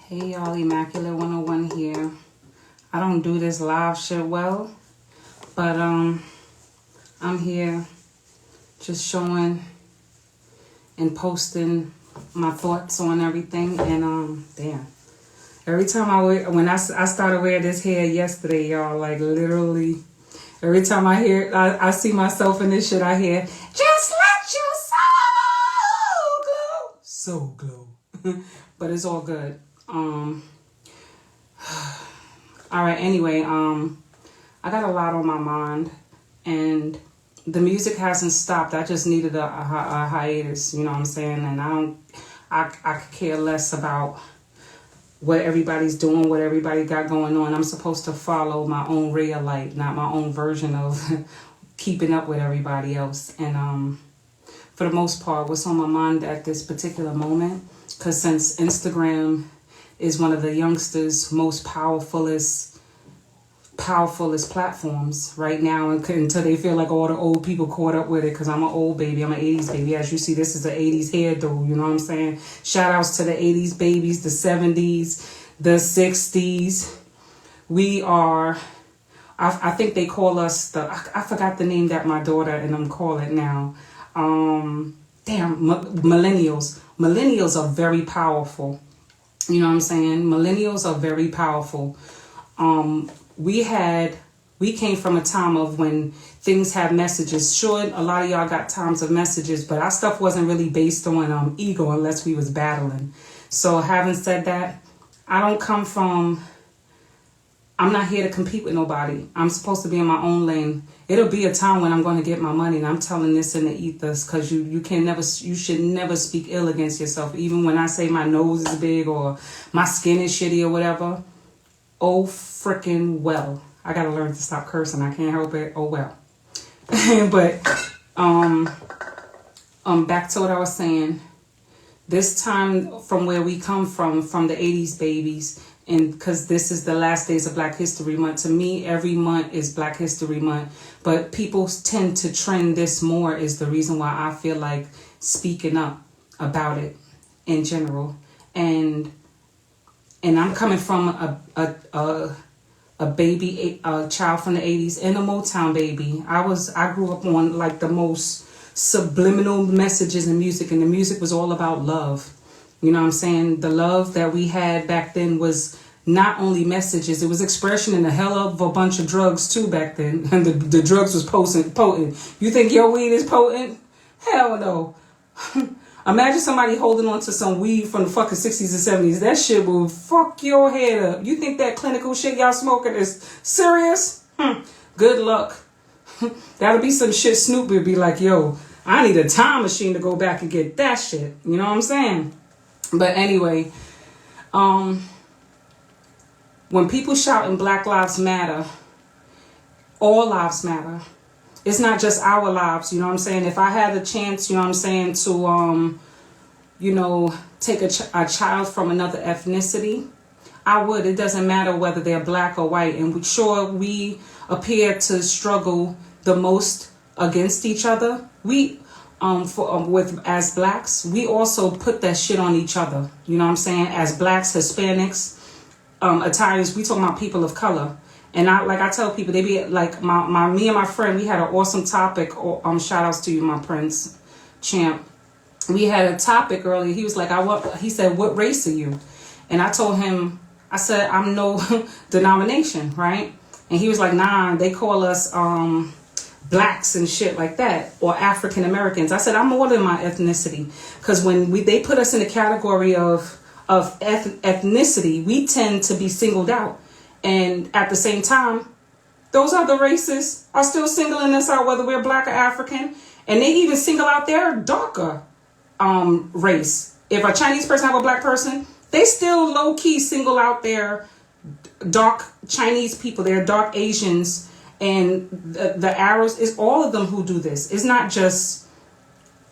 Hey y'all, Immaculate 101 here. I don't do this live shit well, but I'm here just showing and posting my thoughts on everything. And damn, every time I started wearing this hair yesterday, y'all, like literally every time I see myself in this shit, I hear, just let your soul glow. But it's all good. All right, anyway, I got a lot on my mind, and the music hasn't stopped. I just needed a hiatus, you know what I'm saying? And I could care less about what everybody's doing, what everybody got going on. I'm supposed to follow my own ray of light, not my own version of keeping up with everybody else. And for the most part, what's on my mind at this particular moment, because since Instagram is one of the youngsters' most powerfulest platforms right now, until they feel like all the old people caught up with it, because I'm an old baby. I'm an 80's baby. As you see, this is an 80's hairdo, you know what I'm saying? Shout outs to the 80's babies, the 70's, the 60's. We are, I think they call us I forgot the name that my daughter and them call it now. Millennials. Millennials are very powerful. You know what I'm saying? Millennials are very powerful. We came from a time of when things had messages. Sure, a lot of y'all got times of messages, but our stuff wasn't really based on ego unless we was battling. So having said that, I'm not here to compete with nobody. I'm supposed to be in my own lane. It'll be a time when I'm going to get my money, and I'm telling this in the ethers, because you should never speak ill against yourself. Even when I say my nose is big or my skin is shitty or whatever. Oh freaking well. I gotta learn to stop cursing. I can't help it. Oh well. But back to what I was saying. This time, from where we come from the 80's babies, and because this is the last days of Black History Month. To me, every month is Black History Month, but people tend to trend this more is the reason why I feel like speaking up about it in general. And I'm coming from a baby, a child from the 80's and a Motown baby. I grew up on like the most subliminal messages in music, and the music was all about love. You know what I'm saying? The love that we had back then was not only messages, it was expression and a hell of a bunch of drugs too back then. And the drugs was potent. You think your weed is potent? Hell no. Imagine somebody holding on to some weed from the fucking 60s and 70s. That shit will fuck your head up. You think that clinical shit y'all smoking is serious? Good luck. That'll be some shit Snoop would be like, yo, I need a time machine to go back and get that shit. You know what I'm saying? But anyway, when people shouting Black Lives Matter, all lives matter. It's not just our lives, you know what I'm saying? If I had a chance, you know what I'm saying, to, take a child from another ethnicity, I would. It doesn't matter whether they're black or white. And we appear to struggle the most against each other. As blacks, we also put that shit on each other. You know what I'm saying? As blacks, Hispanics, Italians, we talking about people of color. And I tell people, they be like me and my friend, we had an awesome topic. Shout outs to you, my prince, champ. We had a topic earlier. He was like, he said, what race are you? And I told him, I said, I'm no denomination, right? And he was like, nah, they call us blacks and shit like that, or African Americans. I said, I'm more than my ethnicity, because when they put us in the category of ethnicity, we tend to be singled out. And at the same time, those other races are still singling us out, whether we're black or African. And they even single out their darker race. If a Chinese person have a black person, they still low-key single out their dark Chinese people, their dark Asians, and the Arabs. Is all of them who do this. It's not just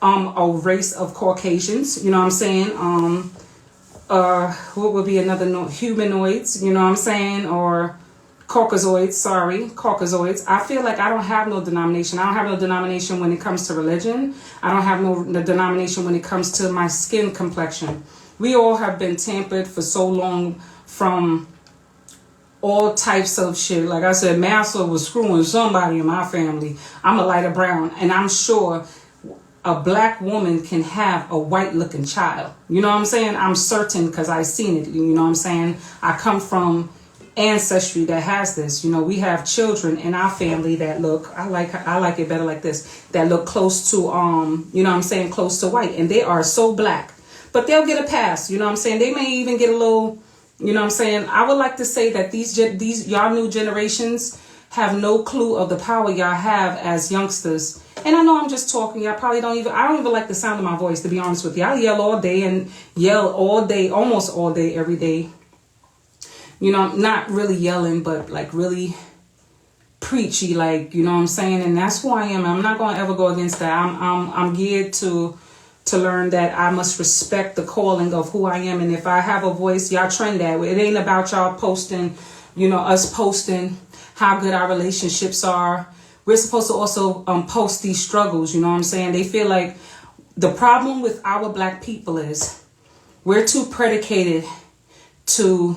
a race of Caucasians, you know what I'm saying? What would be another humanoids, you know what I'm saying? Or Caucasoids. I feel like I don't have no denomination. I don't have no denomination when it comes to religion. I don't have no denomination when it comes to my skin complexion. We all have been tampered for so long from all types of shit. Like I said, Massa was screwing somebody in my family. I'm a lighter brown, and I'm sure a black woman can have a white looking child. You know what I'm saying? I'm certain because I seen it. You know what I'm saying? I come from ancestry that has this. You know, we have children in our family that look, I like it better like this, that look close to you know what I'm saying, close to white, and they are so black, but they'll get a pass. You know what I'm saying? They may even get a little, you know what I'm saying? I would like to say that these y'all new generations have no clue of the power y'all have as youngsters. And I know I'm just talking. Y'all probably I don't even like the sound of my voice, to be honest with you. I yell all day and yell all day, almost all day, every day. You know, not really yelling, but like really preachy, like, you know what I'm saying? And that's who I am. I'm not going to ever go against that. I'm geared to learn that I must respect the calling of who I am. And if I have a voice, y'all trend that way. It ain't about y'all posting, you know, us posting how good our relationships are. We're supposed to also post these struggles, you know what I'm saying? They feel like the problem with our black people is we're too predicated to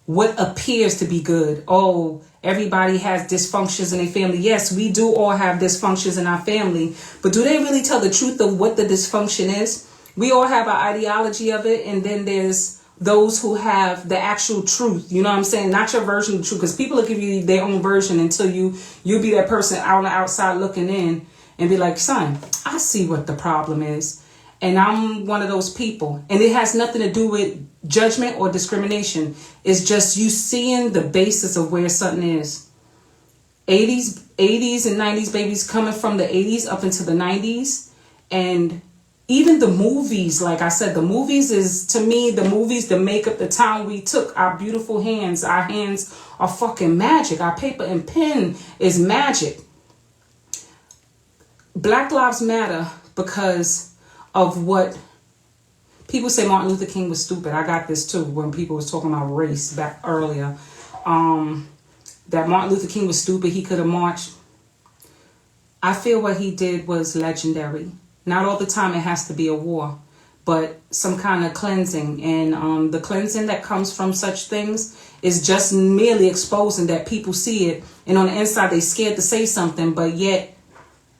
what appears to be good. Oh, everybody has dysfunctions in their family. Yes, we do all have dysfunctions in our family, but do they really tell the truth of what the dysfunction is? We all have our ideology of it, and then there's those who have the actual truth. You know what I'm saying? Not your version of the truth, because people will give you their own version until you be that person out on the outside looking in and be like, son, I see what the problem is. And I'm one of those people. And it has nothing to do with judgment or discrimination. It's just you seeing the basis of where something is. 80s and 90s babies coming from the 80s up into the 90s. And even the movies, like I said, the movies is, to me, the movies, the makeup, the time we took, our beautiful hands, our hands are fucking magic. Our paper and pen is magic. Black Lives Matter because of what people say. Martin Luther King was stupid. I got this too when people was talking about race back earlier. That Martin Luther King was stupid. He could have marched. I feel what he did was legendary. Not all the time it has to be a war, but some kind of cleansing. And the cleansing that comes from such things is just merely exposing that people see it. And on the inside, they scared to say something, but yet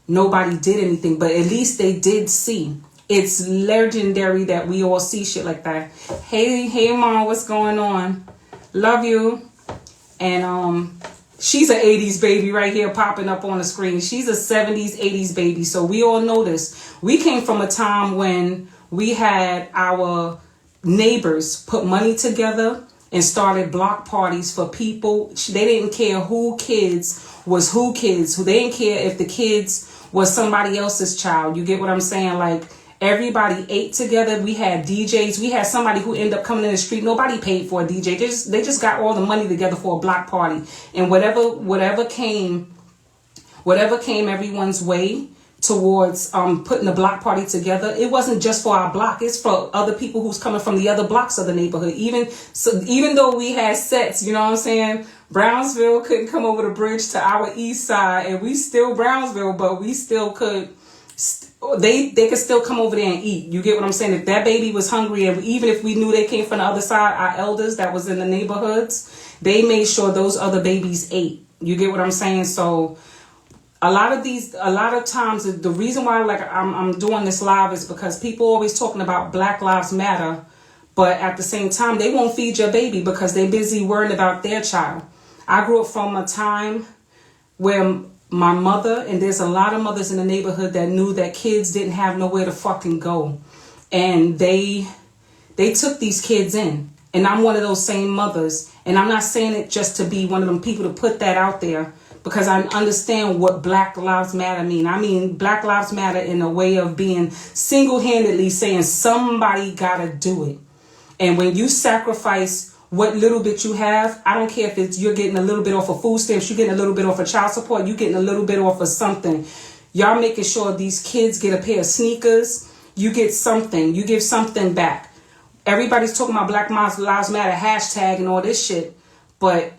nobody did anything. But at least they did see. It's legendary that we all see shit like that. Hey, Mom, what's going on? Love you. And she's an 80s baby right here popping up on the screen. She's a 70s, 80s baby. So we all know this. We came from a time when we had our neighbors put money together and started block parties for people. They didn't care who kids was who kids. They didn't care if the kids was somebody else's child. You get what I'm saying? Like, everybody ate together. We had DJs. We had somebody who ended up coming in the street. Nobody paid for a DJ. They just got all the money together for a block party. And whatever came everyone's way towards putting the block party together, it wasn't just for our block. It's for other people who's coming from the other blocks of the neighborhood. Even though we had sets, you know what I'm saying? Brownsville couldn't come over the bridge to our east side, and we still Brownsville, but we still could. They could still come over there and eat. You get what I'm saying? If that baby was hungry, and even if we knew they came from the other side, our elders that was in the neighborhoods, they made sure those other babies ate. You get what I'm saying? So a lot of times, the reason why I'm doing this live is because people always talking about Black Lives Matter, but at the same time, they won't feed your baby because they're busy worrying about their child. I grew up from a time where my mother, and there's a lot of mothers in the neighborhood that knew that kids didn't have nowhere to fucking go. And they took these kids in. And I'm one of those same mothers. And I'm not saying it just to be one of them people to put that out there, because I understand what Black Lives Matter mean. I mean, Black Lives Matter in a way of being single-handedly saying somebody gotta do it. And when you sacrifice what little bit you have, I don't care if it's you're getting a little bit off of food stamps, you're getting a little bit off of child support, you're getting a little bit off of something. Y'all making sure these kids get a pair of sneakers. You get something. You give something back. Everybody's talking about Black Lives Matter hashtag and all this shit, but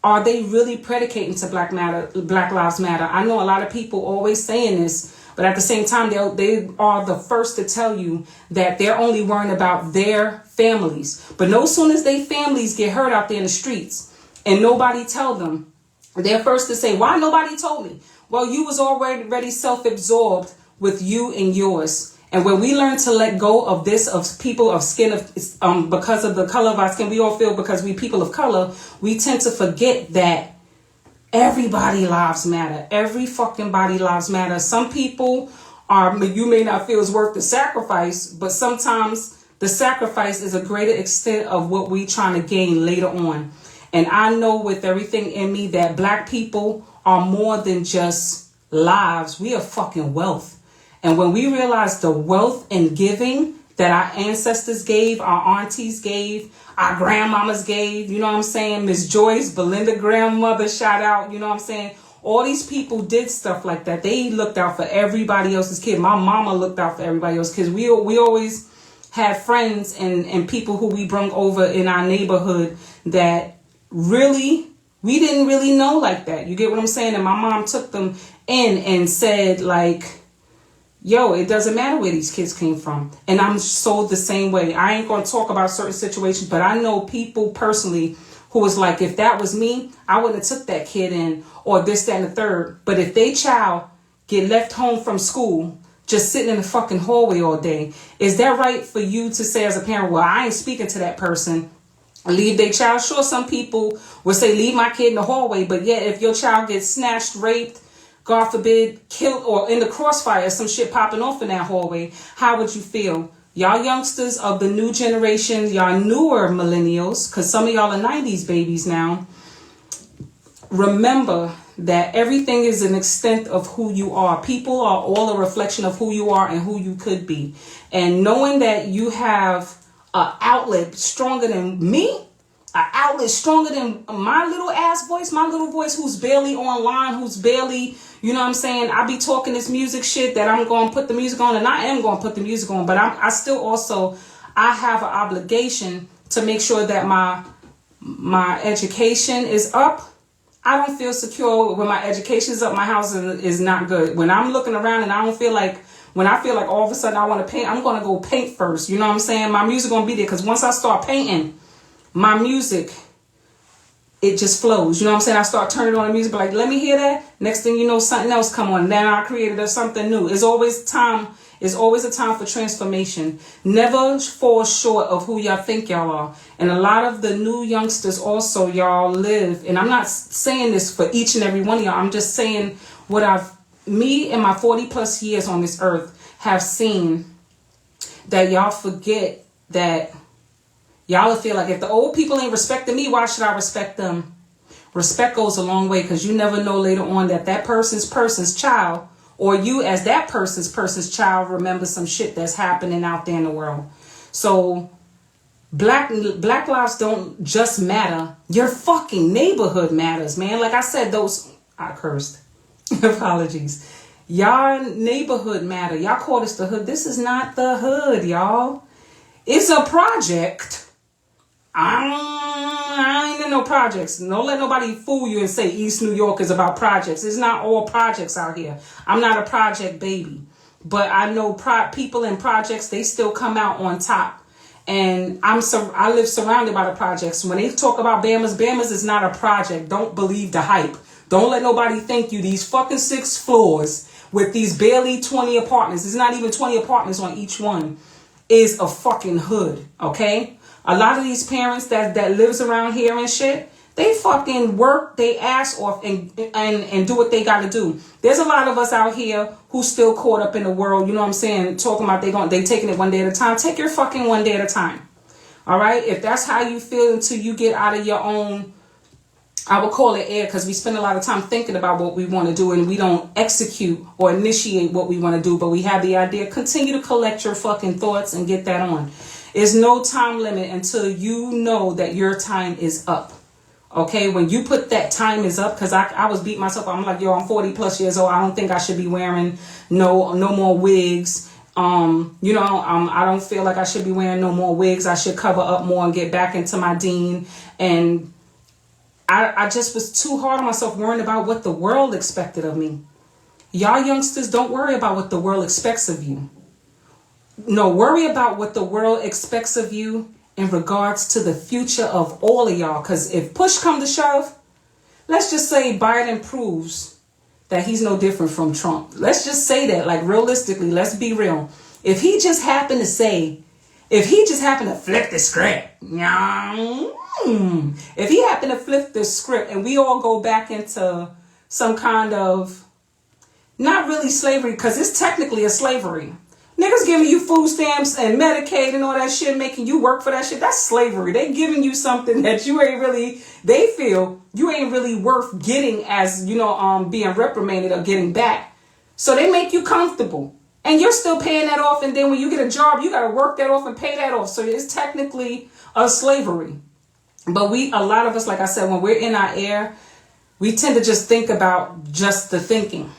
are they really predicating to Black Lives Matter? I know a lot of people always saying this, But at the same time, they are the first to tell you that they're only worrying about their families. But no soon as they families get hurt out there in the streets and nobody tell them, they're first to say, why nobody told me? Well, you was already self-absorbed with you and yours. And when we learn to let go of this, of people of skin, because of the color of our skin, we all feel because we people of color, we tend to forget that everybody lives matter. Every fucking body lives matter. Some people you may not feel is worth the sacrifice, but sometimes the sacrifice is a greater extent of what we trying to gain later on. And I know with everything in me that Black people are more than just lives. We are fucking wealth. And when we realize the wealth and giving that our ancestors gave, our aunties gave, our grandmamas gave, you know what I'm saying? Miss Joyce, Belinda grandmother, shout out, you know what I'm saying? All these people did stuff like that. They looked out for everybody else's kid. My mama looked out for everybody else's kids. We always had friends and people who we brung over in our neighborhood that really, we didn't really know like that. You get what I'm saying? And my mom took them in and said like, yo, it doesn't matter where these kids came from. And I'm so the same way. I ain't going to talk about certain situations, but I know people personally who was like, if that was me, I wouldn't have took that kid in or this, that, and the third. But if they child get left home from school, just sitting in the fucking hallway all day, is that right for you to say as a parent, well, I ain't speaking to that person, leave their child? Sure, some people will say, leave my kid in the hallway. But yet, if your child gets snatched, raped, God forbid, killed, or in the crossfire, some shit popping off in that hallway, how would you feel? Y'all youngsters of the new generation, y'all newer millennials, because some of y'all are 90s babies now, remember that everything is an extent of who you are. People are all a reflection of who you are and who you could be. And knowing that you have an outlet stronger than me, an outlet stronger than my little ass voice, my little voice who's barely online, who's barely, you know what I'm saying? I be talking this music shit that I'm going to put the music on, and I am going to put the music on, but I still also, I have an obligation to make sure that my education is up. I don't feel secure when my education is up. My house is not good. When I'm looking around and I don't feel like, when I feel like all of a sudden I want to paint, I'm going to go paint first. You know what I'm saying? My music going to be there because once I start painting, my music, it just flows. You know what I'm saying? I start turning on the music, but like, let me hear that. Next thing you know, something else come on. Then I created something new. It's always time. It's always a time for transformation. Never fall short of who y'all think y'all are. And a lot of the new youngsters also, y'all live. And I'm not saying this for each and every one of y'all. I'm just saying what me and my 40 plus years on this earth have seen, that y'all forget that y'all will feel like if the old people ain't respecting me, why should I respect them? Respect goes a long way, because you never know later on that person's child, or you as that person's child, remember some shit that's happening out there in the world. So black lives don't just matter. Your fucking neighborhood matters, man. Like I said, I cursed. Apologies. Y'all neighborhood matter. Y'all call this the hood. This is not the hood, y'all. It's a project. I ain't in no projects. Don't let nobody fool you and say East New York is about projects. It's not all projects out here. I'm not a project baby. But I know people in projects, they still come out on top. And I live surrounded by the projects. When they talk about Bama's is not a project. Don't believe the hype. Don't let nobody think you these fucking 6 floors with these barely 20 apartments. It's not even 20 apartments on each one. Is a fucking hood, okay? A lot of these parents that lives around here and shit, they fucking work they ass off and do what they gotta do. There's a lot of us out here who still caught up in the world, you know what I'm saying, talking about they taking it one day at a time. Take your fucking one day at a time. All right? If that's how you feel until you get out of your own, I would call it air, because we spend a lot of time thinking about what we want to do and we don't execute or initiate what we want to do, but we have the idea. Continue to collect your fucking thoughts and get that on. There's no time limit until you know that your time is up. Okay, when you put that time is up, because I was beating myself up. I'm like, yo, I'm 40 plus years old. I don't think I should be wearing no more wigs. I don't feel like I should be wearing no more wigs. I should cover up more and get back into my dean. And I just was too hard on myself, worrying about what the world expected of me. Y'all youngsters, don't worry about what the world expects of you. No, worry about what the world expects of you in regards to the future of all of y'all. Because if push come to shove, let's just say Biden proves that he's no different from Trump. Let's just say that, like, realistically, let's be real. If he just happened to flip the script, if he happened to flip the script and we all go back into some kind of, not really slavery, because it's technically a slavery. Niggas giving you food stamps and Medicaid and all that shit, making you work for that shit. That's slavery. They giving you something that you ain't really, they feel you ain't really worth getting as, being reprimanded or getting back. So they make you comfortable. And you're still paying that off. And then when you get a job, you got to work that off and pay that off. So it's technically a slavery. But a lot of us, like I said, when we're in our air, we tend to just think about just the thinking.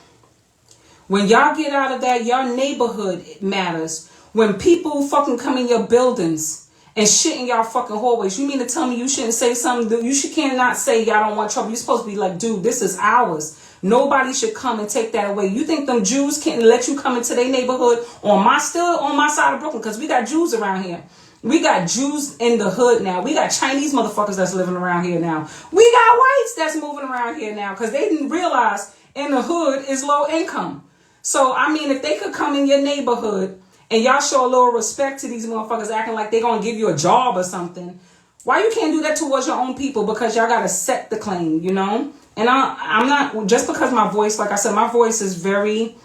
When y'all get out of that, your neighborhood matters. When people fucking come in your buildings and shit in y'all fucking hallways, you mean to tell me you shouldn't say something? You cannot say y'all don't want trouble. You're supposed to be like, dude, this is ours. Nobody should come and take that away. You think them Jews can't let you come into their neighborhood on my side of Brooklyn? Because we got Jews around here. We got Jews in the hood now. We got Chinese motherfuckers that's living around here now. We got whites that's moving around here now because they didn't realize in the hood is low income. So, I mean, if they could come in your neighborhood and y'all show a little respect to these motherfuckers acting like they're going to give you a job or something, why you can't do that towards your own people? Because y'all got to set the claim, And I'm not, just because my voice, like I said, my voice is very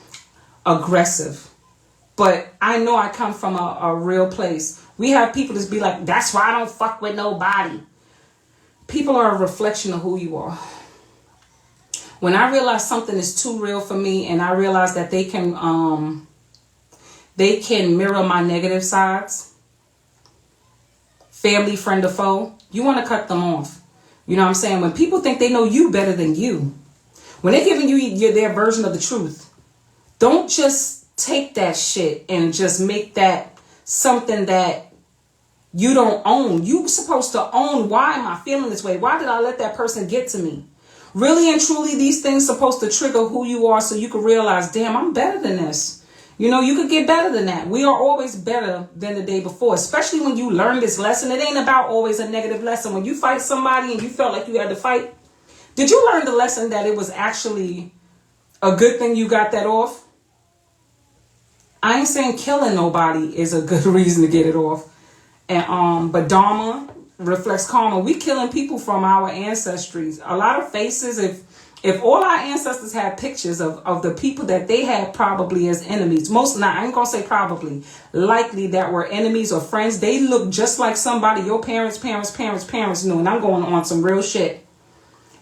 aggressive. But I know I come from a real place. We have people that be like, that's why I don't fuck with nobody. People are a reflection of who you are. When I realize something is too real for me and I realize that they can mirror my negative sides, family, friend, or foe, you want to cut them off. You know what I'm saying? When people think they know you better than you, when they're giving you their version of the truth, don't just take that shit and just make that something that you don't own. You're supposed to own, why am I feeling this way? Why did I let that person get to me? Really and truly, these things supposed to trigger who you are so you can realize, damn, I'm better than this. You could get better than that. We are always better than the day before, especially when you learn this lesson. It ain't about always a negative lesson. When you fight somebody and you felt like you had to fight, did you learn the lesson that it was actually a good thing you got that off? I ain't saying killing nobody is a good reason to get it off. And but Dharma reflects karma. We killing people from our ancestries. A lot of faces, if all our ancestors had pictures of the people that they had probably as enemies, I ain't gonna say probably, likely that were enemies or friends, they look just like somebody your parents knew. And I'm going on some real shit.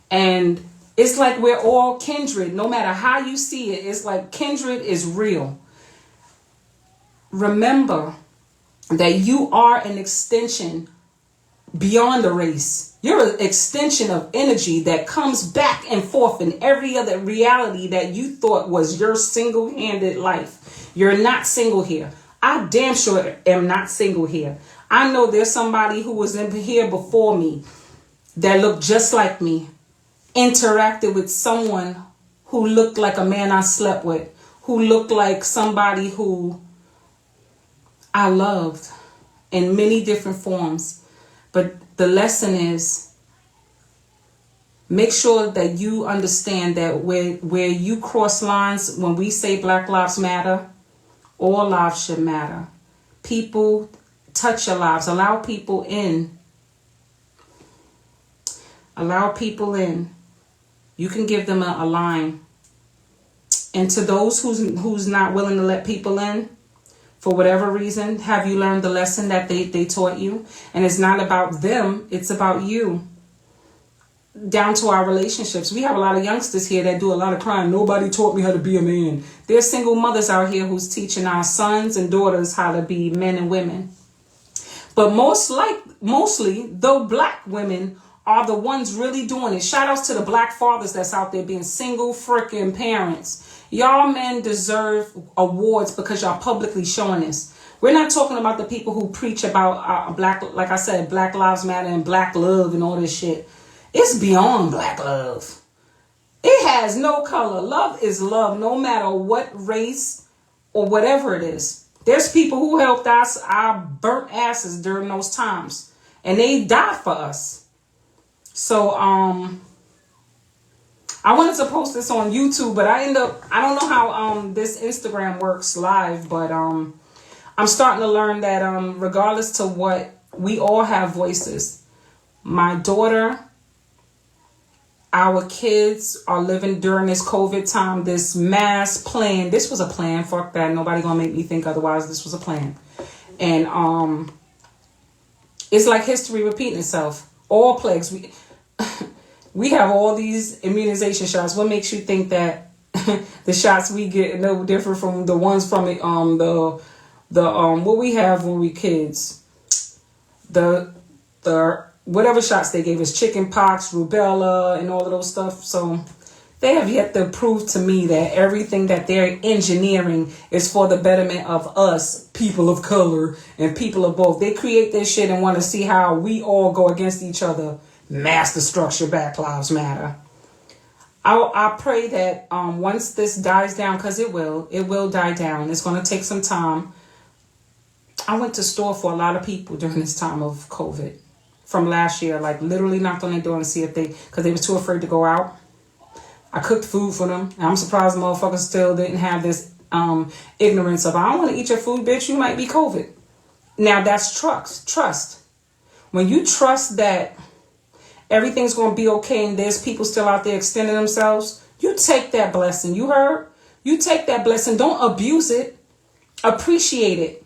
And it's like we're all kindred. No matter how you see it, it's like kindred is real. Remember that you are an extension beyond the race. You're an extension of energy that comes back and forth in every other reality that you thought was your single-handed life. You're not single here. I damn sure am not single here. I know there's somebody who was in here before me that looked just like me, interacted with someone who looked like a man I slept with, who looked like somebody who I loved in many different forms. But the lesson is, make sure that you understand that where you cross lines, when we say Black Lives Matter, all lives should matter. People touch your lives. Allow people in. Allow people in. You can give them a line. And to those who's not willing to let people in, for whatever reason, have you learned the lesson that they taught you? And it's not about them, it's about you. Down to our relationships. We have a lot of youngsters here that do a lot of crying. Nobody taught me how to be a man. There's single mothers out here who's teaching our sons and daughters how to be men and women. But mostly, though black women are the ones really doing it. Shout outs to the black fathers that's out there being single freaking parents. Y'all men deserve awards because y'all publicly showing this. We're not talking about the people who preach about Black Lives Matter and black love and all this shit. It's beyond black love. It has no color. Love is love, no matter what race or whatever it is. There's people who helped us, our burnt asses during those times, and they died for us. So, I wanted to post this on YouTube, but I don't know how this Instagram works live, but I'm starting to learn that regardless to what, we all have voices. My daughter, our kids are living during this COVID time, this mass plan. This was a plan. Fuck that. Nobody gonna make me think otherwise. This was a plan. And it's like history repeating itself. All plagues. We have all these immunization shots. What makes you think that the shots we get are no different from the ones from the what we have when we kids? The whatever shots they gave us, chicken pox, rubella, and all of those stuff. So they have yet to prove to me that everything that they're engineering is for the betterment of us, people of color and people of both. They create this shit and want to see how we all go against each other. Mass destruction, Black Lives Matter. I pray that once this dies down, because it will die down. It's going to take some time. I went to store for a lot of people during this time of COVID from last year, like literally knocked on their door and see if because they were too afraid to go out. I cooked food for them. And I'm surprised motherfuckers still didn't have this ignorance of, I don't want to eat your food, bitch. You might be COVID. Now that's trust. When you trust that everything's going to be okay and there's people still out there extending themselves, you take that blessing. You heard? You take that blessing. Don't abuse it. Appreciate it.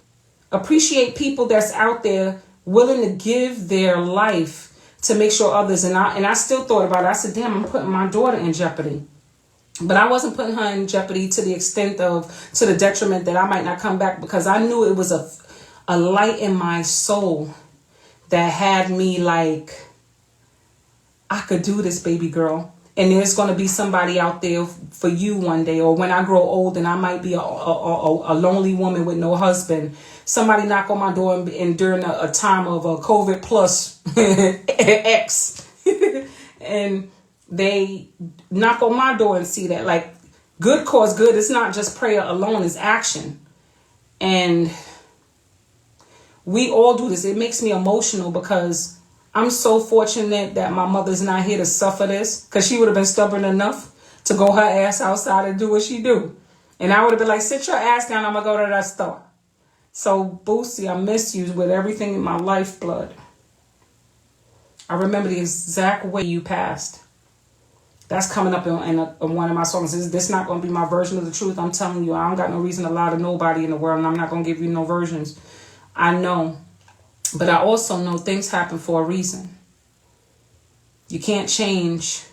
Appreciate people that's out there willing to give their life to make sure others. And I still thought about it. I said, damn, I'm putting my daughter in jeopardy. But I wasn't putting her in jeopardy to the extent to the detriment that I might not come back, because I knew it was a light in my soul that had me like, I could do this, baby girl. And there's going to be somebody out there for you one day. Or when I grow old and I might be a lonely woman with no husband, somebody knock on my door and during a time of a COVID plus X. And they knock on my door and see that, like, good cause good. It's not just prayer alone, it's action. And we all do this. It makes me emotional because I'm so fortunate that my mother's not here to suffer this, because she would have been stubborn enough to go her ass outside and do what she do. And I would have been like, sit your ass down, I'm going to go to that store. So, Boosie, I miss you with everything in my lifeblood. I remember the exact way you passed. That's coming up in one of my songs. This not going to be my version of the truth. I'm telling you, I don't got no reason to lie to nobody in the world, and I'm not going to give you no versions. I know. But I also know things happen for a reason. You can't change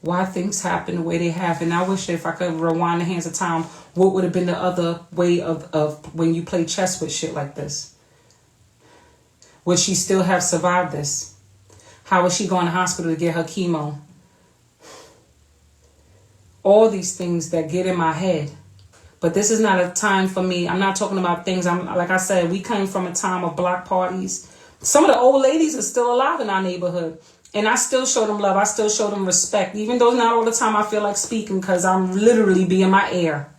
why things happen the way they have. And I wish if I could rewind the hands of time, what would have been the other way of when you play chess with shit like this? Would she still have survived this? How was she going to hospital to get her chemo? All these things that get in my head. But this is not a time for me. I'm not talking about things. Like I said, we came from a time of block parties. Some of the old ladies are still alive in our neighborhood. And I still show them love. I still show them respect. Even though not all the time I feel like speaking, because I'm literally being my air.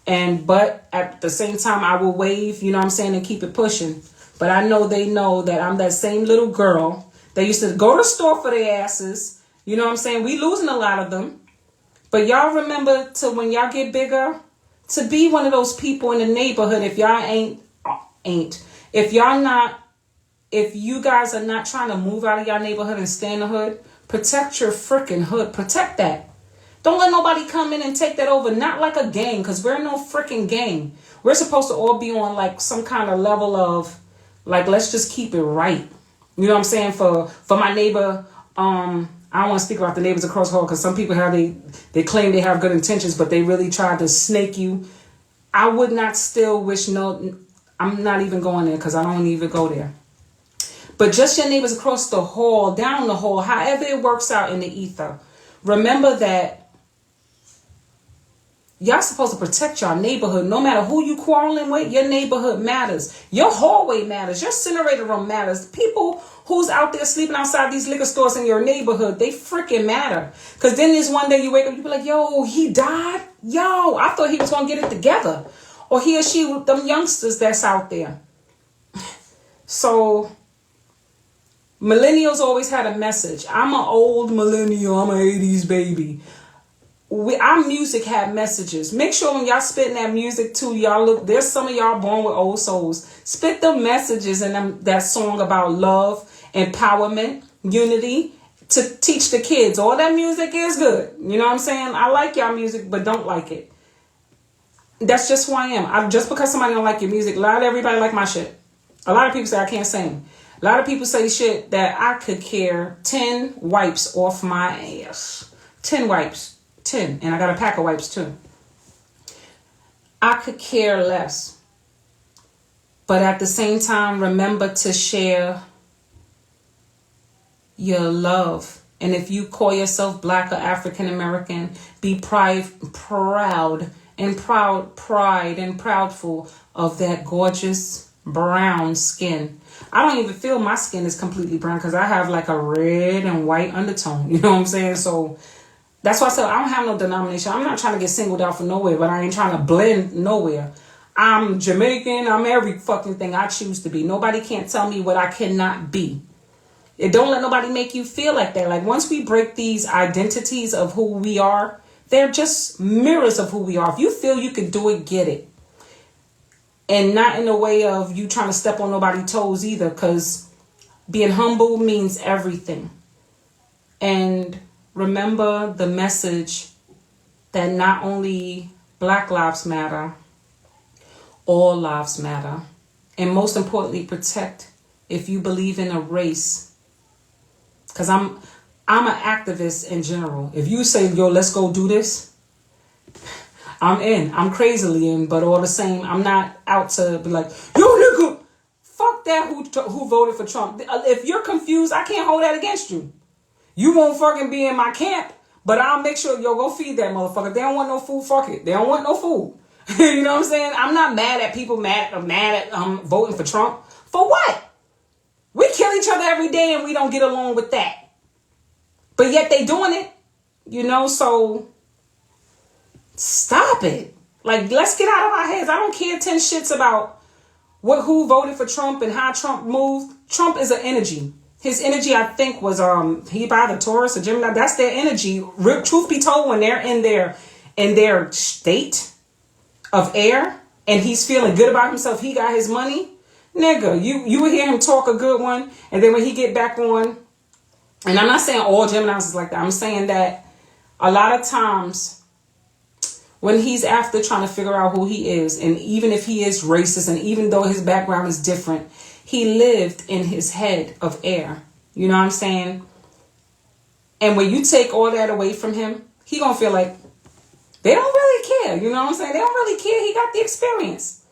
But at the same time, I will wave, you know what I'm saying, and keep it pushing. But I know they know that I'm that same little girl that used to go to the store for their asses. You know what I'm saying? We losing a lot of them. But y'all remember to when y'all get bigger, to be one of those people in the neighborhood, if y'all if you guys are not trying to move out of your neighborhood and stay in the hood, protect your freaking hood. Protect that. Don't let nobody come in and take that over. Not like a gang, because we're no freaking gang. We're supposed to all be on like some kind of level of like, let's just keep it right. You know what I'm saying? For my neighbor, I don't want to speak about the neighbors across the hall, because some people they claim they have good intentions, but they really tried to snake you. I would not still wish I'm not even going there, because I don't even go there. But just your neighbors across the hall, down the hall, however it works out in the ether. Remember that Y'all supposed to protect your neighborhood. No matter who you quarreling with, your neighborhood matters. Your hallway matters. Your incinerator room matters. People who's out there sleeping outside these liquor stores in your neighborhood, they freaking matter. Because then there's one day you wake up, you be like, yo, he died? Yo, I thought he was going to get it together. Or he or she with them youngsters that's out there. So millennials always had a message. I'm an old millennial. I'm an 80s baby. Our music had messages. Make sure when y'all spitting that music too, y'all look, there's some of y'all born with old souls. Spit the messages in that song about love, empowerment, unity, to teach the kids. All that music is good. You know what I'm saying? I like y'all music, but don't like it. That's just who I am. Just because somebody don't like your music, a lot of everybody like my shit. A lot of people say I can't sing. A lot of people say shit that I could care 10 wipes off my ass. 10 wipes. 10. And I got a pack of wipes too. I could care less. But at the same time, remember to share your love. And if you call yourself Black or African American, be proud and proudful of that gorgeous brown skin. I don't even feel my skin is completely brown because I have like a red and white undertone. You know what I'm saying? So that's why I said I don't have no denomination. I'm not trying to get singled out for nowhere, but I ain't trying to blend nowhere. I'm Jamaican. I'm every fucking thing I choose to be. Nobody can't tell me what I cannot be. Don't let nobody make you feel like that. Like once we break these identities of who we are, they're just mirrors of who we are. If you feel you can do it, get it. And not in a way of you trying to step on nobody's toes either, because being humble means everything. And remember the message that not only Black lives matter, all lives matter. And most importantly, protect if you believe in a race. Because I'm an activist in general. If you say, yo, let's go do this, I'm in. I'm crazily in. But all the same, I'm not out to be like, yo, nigga, fuck that who voted for Trump. If you're confused, I can't hold that against you. You won't fucking be in my camp, but I'll make sure, yo, go feed that motherfucker. If they don't want no food, fuck it. They don't want no food. You know what I'm saying? I'm not mad at people mad at voting for Trump. For what? We kill each other every day and we don't get along with that. But yet they doing it, you know, so stop it. Like, let's get out of our heads. I don't care 10 shits about who voted for Trump and how Trump moved. Trump is an energy. His energy, I think, was he by the Taurus or Gemini. That's their energy. Truth be told, when they're in their state of air and he's feeling good about himself, he got his money, nigga. You would hear him talk a good one, and then when he get back on, and I'm not saying all Geminis is like that. I'm saying that a lot of times when he's after trying to figure out who he is, and even if he is racist, and even though his background is different, he lived in his head of air. You know what I'm saying? And when you take all that away from him, he gonna feel like they don't really care. You know what I'm saying? They don't really care. He got the experience.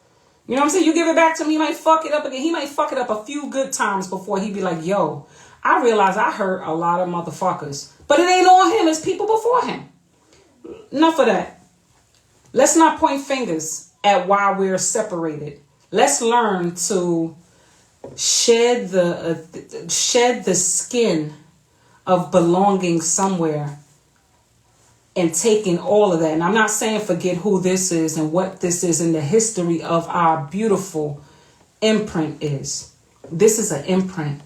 You know what I'm saying? You give it back to him, he might fuck it up again. He might fuck it up a few good times before he be like, yo, I realize I hurt a lot of motherfuckers. But it ain't all him, it's people before him. Enough of that. Let's not point fingers at why we're separated. Let's learn to shed the skin of belonging somewhere and taking all of that. And I'm not saying forget who this is and what this is in the history of our beautiful imprint is. This is an imprint,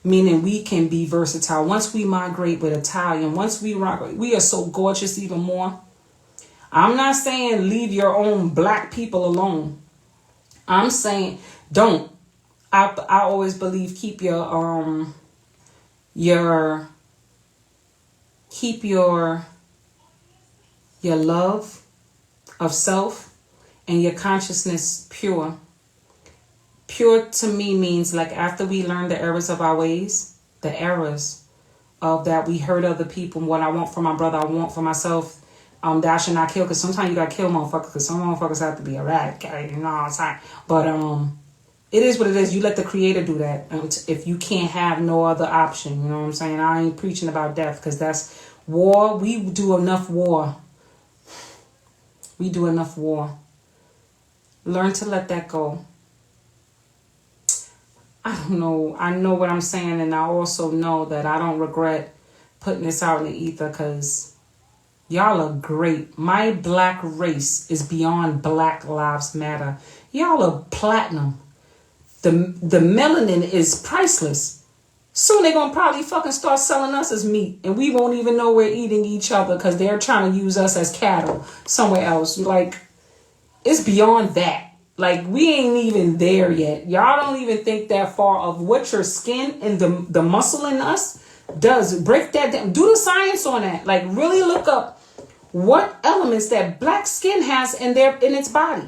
meaning we can be versatile. Once we migrate with Italian, once we are so gorgeous even more. I'm not saying leave your own Black people alone. I'm saying don't. I always believe keep your love of self and your consciousness pure. Pure to me means like after we learn the errors of our ways, the errors of that we hurt other people. What I want for my brother, I want for myself. That I should not kill, because sometimes you gotta kill motherfuckers, because some motherfuckers have to be eradicated, you know what I'm saying? But it is what it is. You let the creator do that if you can't have no other option. You know what I'm saying? I ain't preaching about death, because that's war. We do enough war We do enough war. Learn to let that go. I don't know. I know what I'm saying, and I also know that I don't regret putting this out in the ether because y'all are great. My black race is beyond Black Lives Matter. Y'all are platinum. The melanin is priceless. Soon they're going to probably fucking start selling us as meat, and we won't even know we're eating each other because they're trying to use us as cattle somewhere else. Like, it's beyond that. Like, we ain't even there yet. Y'all don't even think that far of what your skin and the muscle in us does. Break that down. Do the science on that. Like, really look up what elements that black skin has in its body.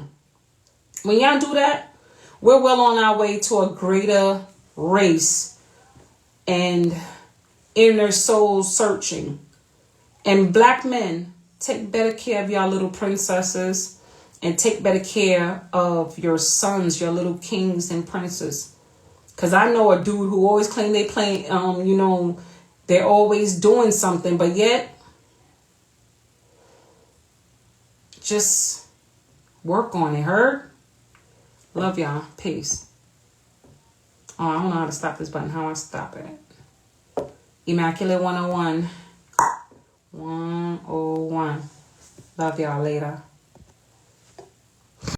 When y'all do that, we're well on our way to a greater race and inner soul searching. And black men, take better care of y'all little princesses. And take better care of your sons, your little kings and princes. Because I know a dude who always claim they play, they're always doing something. But yet, just work on it. Heard? Love y'all. Peace. Oh, I don't know how to stop this button. How I stop it? Immaculate 101. 101. Love y'all later.